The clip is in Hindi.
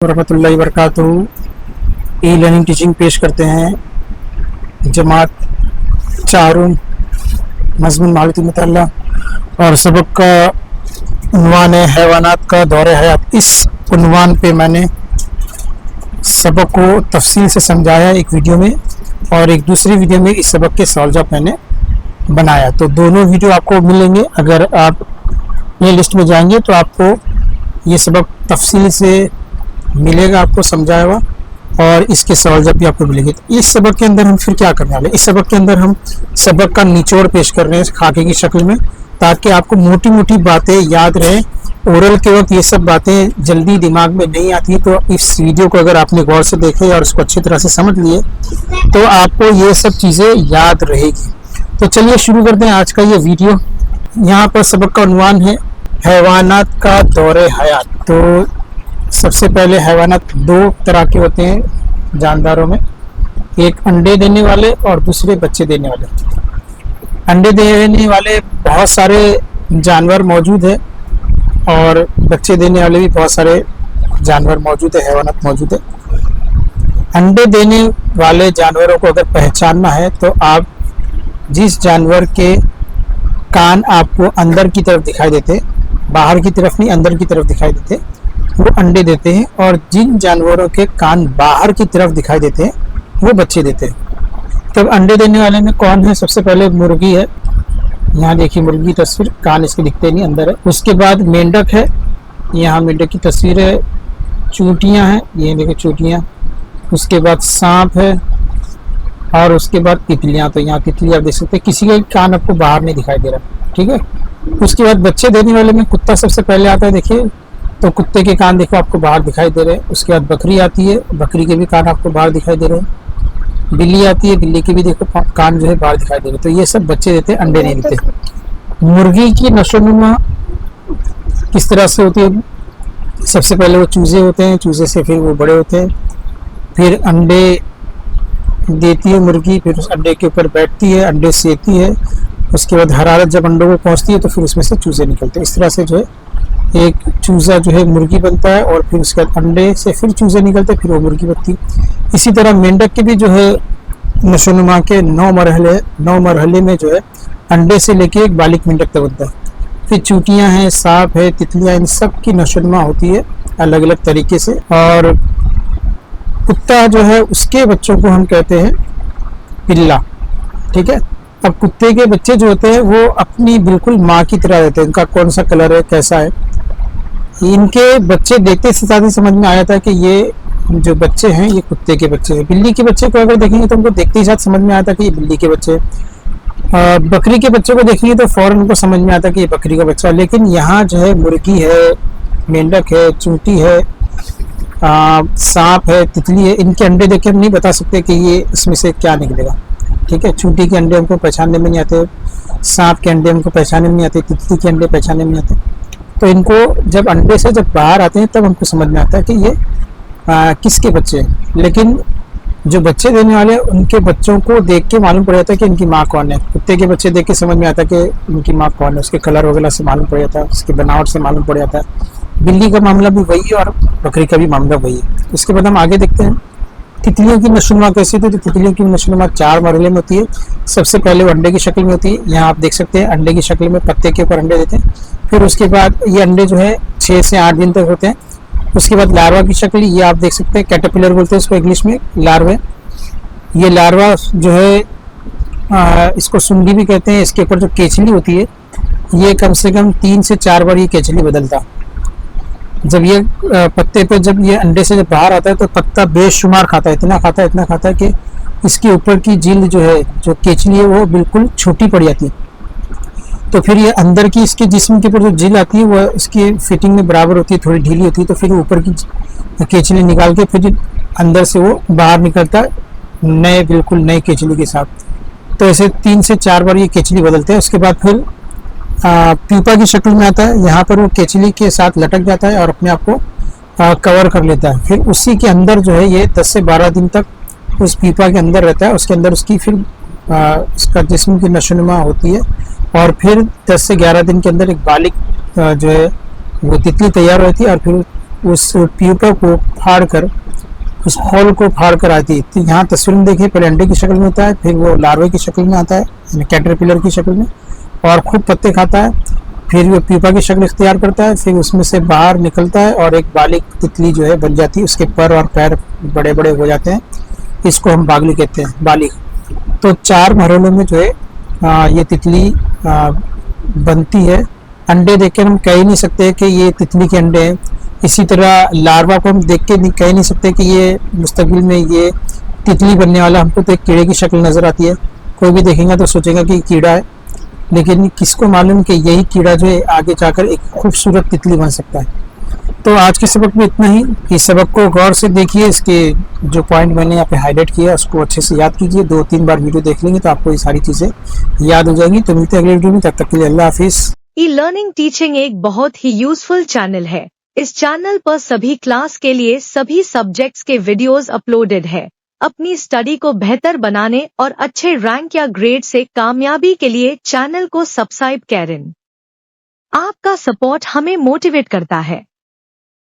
वरहमतुल्लाहि वबरकातुहू। ई लर्निंग टीचिंग पेश करते हैं जमात चारुम मज़मून मालूमाती मुतल्ला और सबक का उन्वान है हैवानात का दौरे हयात। इस उन्वान पे मैंने सबक को तफसील से समझाया एक वीडियो में, और एक दूसरी वीडियो में इस सबक के सवाल जवाब मैंने बनाया। तो दोनों वीडियो आपको मिलेंगे। अगर आप प्ले लिस्ट में जाएंगे तो आपको ये सबक तफसील से मिलेगा, आपको समझाया हुआ, और इसके सवाल जवाब भी आपको मिलेंगे। तो इस सबक के अंदर हम फिर क्या करने वाले, इस सबक के अंदर हम सबक का निचोड़ पेश कर रहे हैं खाके की शक्ल में, ताकि आपको मोटी मोटी बातें याद रहें। ओरल के वक्त ये सब बातें जल्दी दिमाग में नहीं आती, तो इस वीडियो को अगर आपने गौर से देखे और उसको अच्छी तरह से समझ लिए तो आपको ये सब चीज़ें याद रहेगी। तो चलिए शुरू करते हैं आज का ये वीडियो। यहाँ पर सबक का उन्वान है हैवानात का दौरे हयात। तो सबसे पहले हैवानात दो तरह के होते हैं जानदारों में, एक अंडे देने वाले और दूसरे बच्चे देने वाले। अंडे देने वाले बहुत सारे जानवर मौजूद है और बच्चे देने वाले भी बहुत सारे जानवर मौजूद है, हैवानात मौजूद है। अंडे देने वाले जानवरों को अगर पहचानना है तो आप जिस जानवर के कान आपको अंदर की तरफ दिखाई देते, बाहर की तरफ नहीं अंदर की तरफ दिखाई देते, वो अंडे देते हैं, और जिन जानवरों के कान बाहर की तरफ दिखाई देते हैं वो बच्चे देते हैं। तब अंडे देने वाले में कौन है? सबसे पहले मुर्गी है, यहाँ देखिए मुर्गी तस्वीर, कान इसके दिखते नहीं, अंदर है। उसके बाद मेंढक है, यहाँ मेंढक की तस्वीर है। चूंटियाँ हैं, ये देखिए चूंटियाँ। उसके बाद सांप है, और उसके बाद तितलियाँ। तो यहाँ तितली आप देख सकते हैं, किसी का कान आपको बाहर नहीं दिखाई दे रहा, ठीक है। उसके बाद बच्चे देने वाले में कुत्ता सबसे पहले आता है, देखिए, तो कुत्ते के कान देखो आपको बाहर दिखाई दे रहे हैं। उसके बाद बकरी आती है, बकरी के भी कान आपको बाहर दिखाई दे रहे हैं। बिल्ली आती है, बिल्ली के भी देखो कान जो है बाहर दिखाई दे रहे हैं। तो ये सब बच्चे देते हैं, अंडे नहीं देते। मुर्गी की नशोनुमा किस तरह से होती है? सबसे पहले वो चूजे होते हैं, चूजे से फिर वो बड़े होते हैं, फिर अंडे देती है मुर्गी, फिर उस अंडे के ऊपर बैठती है, अंडे सेती है। उसके बाद हरारत जब अंडों को पहुँचती है तो फिर उसमें से चूजे निकलते हैं। इस तरह से जो है एक चूज़ा जो है मुर्गी बनता है, और फिर उसके बाद अंडे से फिर चूज़े निकलते हैं, फिर वो मुर्गी बनती है। इसी तरह मेंढक के भी जो है नशोनुमा के 9 मरहले, 9 मरहले में जो है अंडे से लेके एक बालिग मेंढक तक बनता है। फिर चूटियाँ हैं, सांप है, तितलियाँ, इन सब की नशोनुमा होती है अलग अलग तरीके से। और कुत्ता जो है उसके बच्चों को हम कहते हैं पिल्ला, ठीक है। अब कुत्ते के बच्चे जो होते हैं वो अपनी बिल्कुल माँ की तरह रहते हैं। इनका कौन सा कलर है, कैसा है, इनके बच्चे देखते से साथ ही समझ में आया था कि ये जो बच्चे हैं ये कुत्ते के बच्चे हैं। बिल्ली के बच्चे को अगर देखेंगे तो उनको देखते ही साथ समझ में आता कि ये बिल्ली के बच्चे हैं। बकरी के बच्चे को देखेंगे तो फौरन उनको समझ में आता कि ये बकरी का बच्चा है। लेकिन यहाँ जो है मुर्गी है, मेंढक है, चूंटी है, सांप है, तितली है, इनके अंडे देख के हम नहीं बता सकते कि ये इसमें से क्या निकलेगा, ठीक है। चूंटी के अंडे हमको पहचानने में नहीं आते, सांप के अंडे हमको पहचानने में नहीं आते, तितली के अंडे पहचानने में नहीं आते। तो इनको जब अंडे से जब बाहर आते हैं तब हमको समझ में आता है कि ये किसके बच्चे हैं। लेकिन जो बच्चे देने वाले हैं उनके बच्चों को देख के मालूम पड़ जाता है कि इनकी माँ कौन है। कुत्ते के बच्चे देख के समझ में आता है कि इनकी माँ कौन है, उसके कलर वगैरह से मालूम पड़ जाता है, उसकी बनावट से मालूम पड़ जाता है। बिल्ली का मामला भी वही है और बकरी का भी मामला वही है। उसके बाद हम आगे देखते हैं तितलियों की नशोनुमा कैसी होती है। तो तितलियों की नशोनुमा 4 मरहले में होती है। सबसे पहले वो अंडे की शक्ल में होती है, यहाँ आप देख सकते हैं अंडे की शक्ल में पत्ते के ऊपर अंडे देते हैं। फिर उसके बाद ये अंडे जो है 6 से 8 दिन तक होते हैं। उसके बाद लार्वा की शक्ल, ये आप देख सकते हैं, कैटरपिलर बोलते हैं इसको इंग्लिश में, लार्वे। ये लार्वा जो है इसको सुंडी भी कहते हैं। इसके ऊपर जो केचली होती है ये कम से कम 3 से 4 बार ये केचली बदलता। जब ये पत्ते पे जब ये अंडे से जब बाहर आता है तो पत्ता बेशुमार खाता है, इतना खाता है कि इसके ऊपर की जिल्द जो है, जो केचली है, वो बिल्कुल छोटी पड़ जाती है। तो फिर ये अंदर की इसके जिस्म के ऊपर जो जिल्द आती है वो इसकी फिटिंग में बराबर होती है, थोड़ी ढीली होती है। तो फिर ऊपर की केचली निकाल के फिर अंदर से वो बाहर निकलता है नए, बिल्कुल नए केचली के साथ। तो ऐसे 3 से 4 बार ये केचली बदलते हैं। उसके बाद फिर पीपा की शक्ल में आता है, यहाँ पर वो केचली के साथ लटक जाता है और अपने आप को कवर कर लेता है। फिर उसी के अंदर जो है ये 10 से 12 दिन तक उस पीपा के अंदर रहता है। उसके अंदर उसकी फिर इसका जिस्म की नशोनुमा होती है, और फिर 10 से 11 दिन के अंदर एक बालिग जो है वो तितली तैयार होती है, और फिर उस प्यूपा को फाड़ कर, उस हॉल को फाड़ कर आती है। तो यहाँ तस्वीर में देखिए, पहले अंडे की शक्ल में होता है, फिर वो लार्वे की शक्ल में आता है, यानी कैटरपिलर की शक्ल में, और खूब पत्ते खाता है। फिर वो प्यूपा की शक्ल इख्तियार करता है, फिर उसमें से बाहर निकलता है और एक बालिग तितली जो है बन जाती है। उसके पर और पैर बड़े बड़े हो जाते हैं, इसको हम बागली कहते हैं, बालिग। तो 4 मरहलों में जो है ये तितली बनती है। अंडे देखकर हम कह ही नहीं सकते कि ये तितली के अंडे हैं। इसी तरह लार्वा को हम देख के कह ही नहीं सकते कि ये मुस्तकबिल में ये तितली बनने वाला। हमको तो एक कीड़े की शक्ल नज़र आती है, कोई भी देखेगा तो सोचेगा कि कीड़ा है, लेकिन किसको मालूम कि यही कीड़ा जो है आगे जाकर एक खूबसूरत तितली बन सकता है। तो आज के सबक में इतना ही। इस सबक को गौर से देखिए, इसके जो पॉइंट मैंने यहाँ पे हाईलाइट किया उसको अच्छे से याद कीजिए। 2-3 बार वीडियो देख लेंगे तो आपको ये सारी चीज़ें याद हो जाएंगी। तो मिलते हैं अगले वीडियो में, तब तक के लिए अल्लाह हाफिज़। ई लर्निंग टीचिंग एक बहुत ही यूजफुल चैनल है। इस चैनल पर सभी क्लास के लिए सभी सब्जेक्ट्स के वीडियोस अपलोडेड है। अपनी स्टडी को बेहतर बनाने और अच्छे रैंक या ग्रेड से कामयाबी के लिए चैनल को सब्सक्राइब करें। आपका सपोर्ट हमें मोटिवेट करता है।